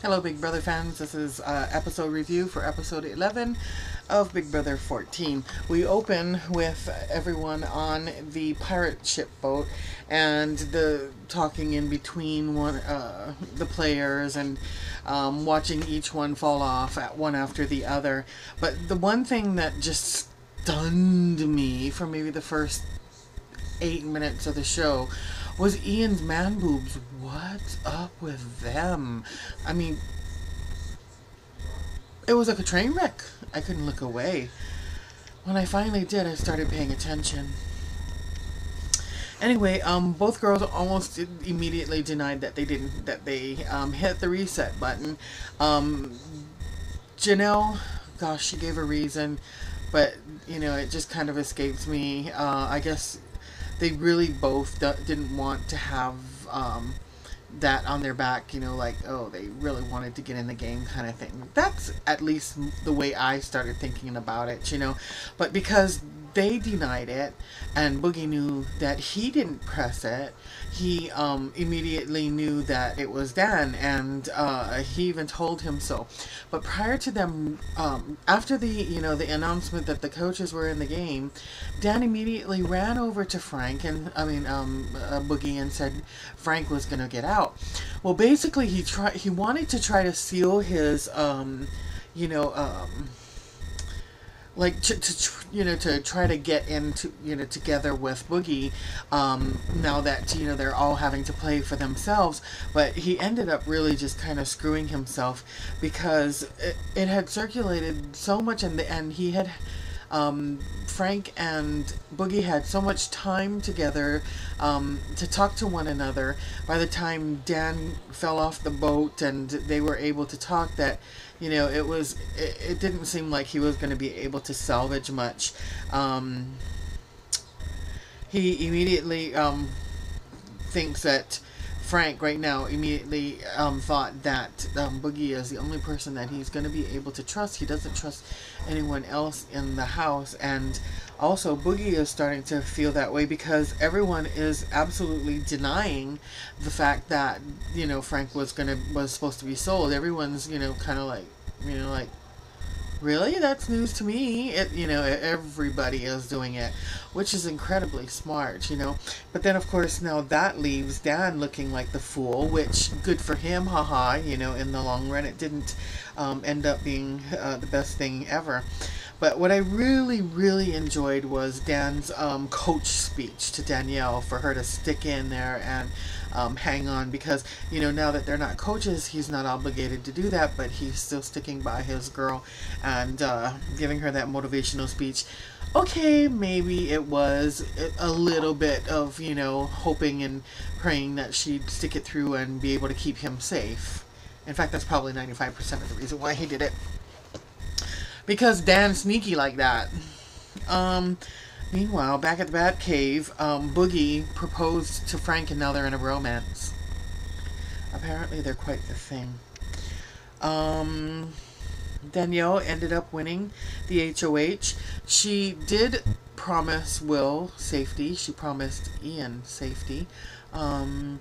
Hello, Big Brother fans. This is episode review for episode 11 of Big Brother 14. We open with everyone on the pirate ship boat and the talking in between the players and watching each one fall off at one after the other. But the one thing that just stunned me for maybe the first 8 minutes of the show was Ian's man boobs. What's up with them? I mean, it was like a train wreck. I couldn't look away. When I finally did, I started paying attention. Anyway, both girls almost immediately denied that they hit the reset button. Janelle, gosh, she gave a reason, but you know, it just kind of escapes me. I guess they really both didn't want to have that on their back, you know, like, oh, they really wanted to get in the game kind of thing. That's at least the way I started thinking about it, you know. But because they denied it and Boogie knew that he didn't press it, he immediately knew that it was Dan, and he even told him so. But prior to them, after the announcement that the coaches were in the game, Dan immediately ran over to Frank and Boogie and said Frank was gonna get out. Well, basically he wanted to try to seal his like to try to get into together with Boogie, now that they're all having to play for themselves. But he ended up really just kind of screwing himself, because it had circulated so much, and he had Frank and Boogie had so much time together to talk to one another. By the time Dan fell off the boat and they were able to talk, that it didn't seem like he was going to be able to salvage much. He immediately thinks that Frank right now immediately thought that Boogie is the only person that he's going to be able to trust. He doesn't trust anyone else in the house, and also Boogie is starting to feel that way because everyone is absolutely denying the fact that Frank was supposed to be sold. Everyone's kind of like, really? That's news to me. Everybody is doing it, which is incredibly smart, But then, of course, now that leaves Dan looking like the fool, which, good for him, haha, in the long run. It didn't end up being the best thing ever. But what I really, really enjoyed was Dan's coach speech to Danielle, for her to stick in there and hang on, because now that they're not coaches, he's not obligated to do that, but he's still sticking by his girl and giving her that motivational speech. Okay, maybe it was a little bit of hoping and praying that she'd stick it through and be able to keep him safe. In fact, that's probably 95% of the reason why he did it, because Dan's sneaky like that. Meanwhile, back at the Bat Cave, Boogie proposed to Frank, and now they're in a romance. Apparently, they're quite the thing. Danielle ended up winning the HOH. She did promise Will safety. She promised Ian safety. And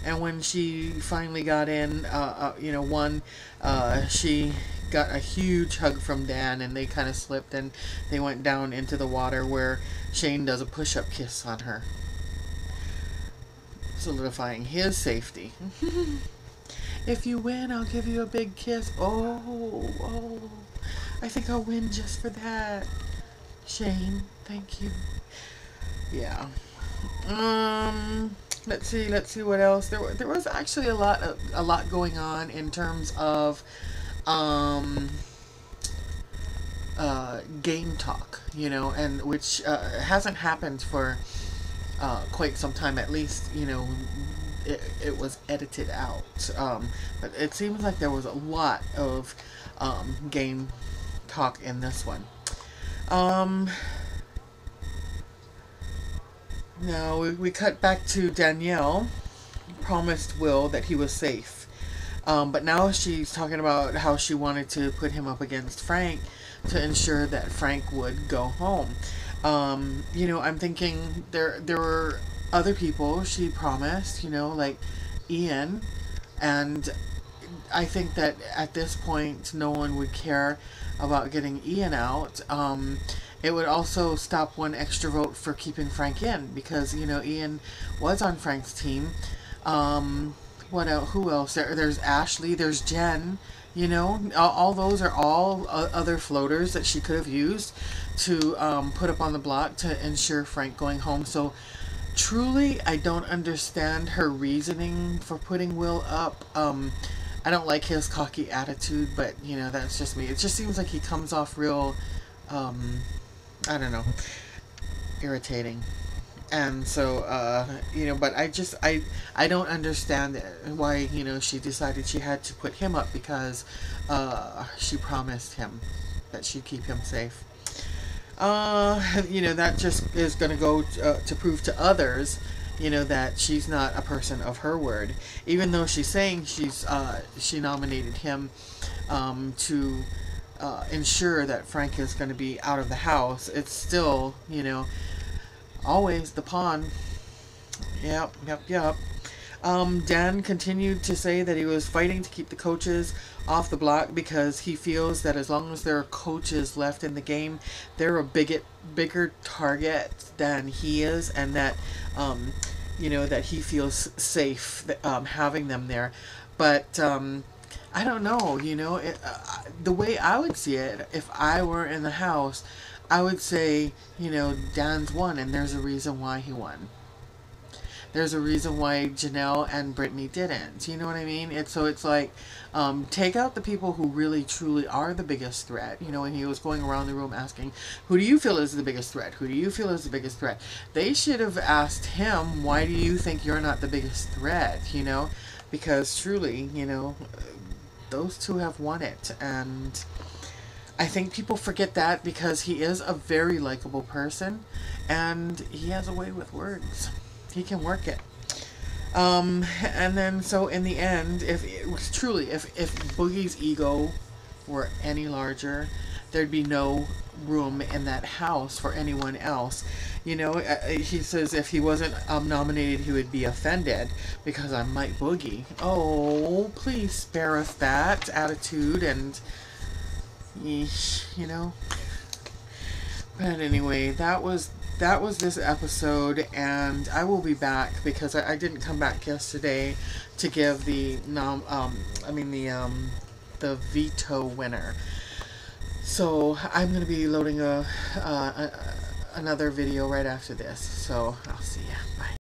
when she finally got in, won, she got a huge hug from Dan, and they kind of slipped and they went down into the water, where Shane does a push-up kiss on her, solidifying his safety. If you win, I'll give you a big kiss. Oh, I think I'll win just for that, Shane. Thank you. Yeah. Let's see what else. There was actually a lot going on in terms of game talk, and which hasn't happened for quite some time. At least it was edited out, but it seems like there was a lot of game talk in this one. Now we cut back to Danielle. Promised Will that he was safe, but now she's talking about how she wanted to put him up against Frank to ensure that Frank would go home. I'm thinking there were other people she promised, like Ian, and I think that at this point, no one would care about getting Ian out. It would also stop one extra vote for keeping Frank in, because Ian was on Frank's team. What else? Who else? There's Ashley. There's Jen. All those are all other floaters that she could have used to put up on the block to ensure Frank going home. So truly, I don't understand her reasoning for putting Will up. I don't like his cocky attitude, but that's just me. It just seems like he comes off real, I don't know, irritating. And so, but I don't understand why, she decided she had to put him up, because she promised him that she'd keep him safe. That just is going to go to prove to others, that she's not a person of her word. Even though she's saying she nominated him to ensure that Frank is going to be out of the house, it's still, always the pawn. Yep. Dan continued to say that he was fighting to keep the coaches off the block, because he feels that as long as there are coaches left in the game, they're a bigger target than he is, and that that he feels safe having them there. But I don't know, the way I would see it, if I were in the house, I would say, Dan's won, and there's a reason why he won. There's a reason why Janelle and Brittany didn't. You know what I mean? It's like, take out the people who really truly are the biggest threat. When he was going around the room asking, who do you feel is the biggest threat? Who do you feel is the biggest threat? They should have asked him, why do you think you're not the biggest threat? Because truly, those two have won it. And I think people forget that, because he is a very likable person, and he has a way with words. He can work it. And then, so in the end, if Boogie's ego were any larger, there'd be no room in that house for anyone else. He says if he wasn't nominated, he would be offended because I'm Mike Boogie. Oh, please spare us that attitude, and But anyway, that was this episode, and I will be back, because I didn't come back yesterday to give the veto winner. So I'm going to be loading another video right after this. So I'll see ya. Bye.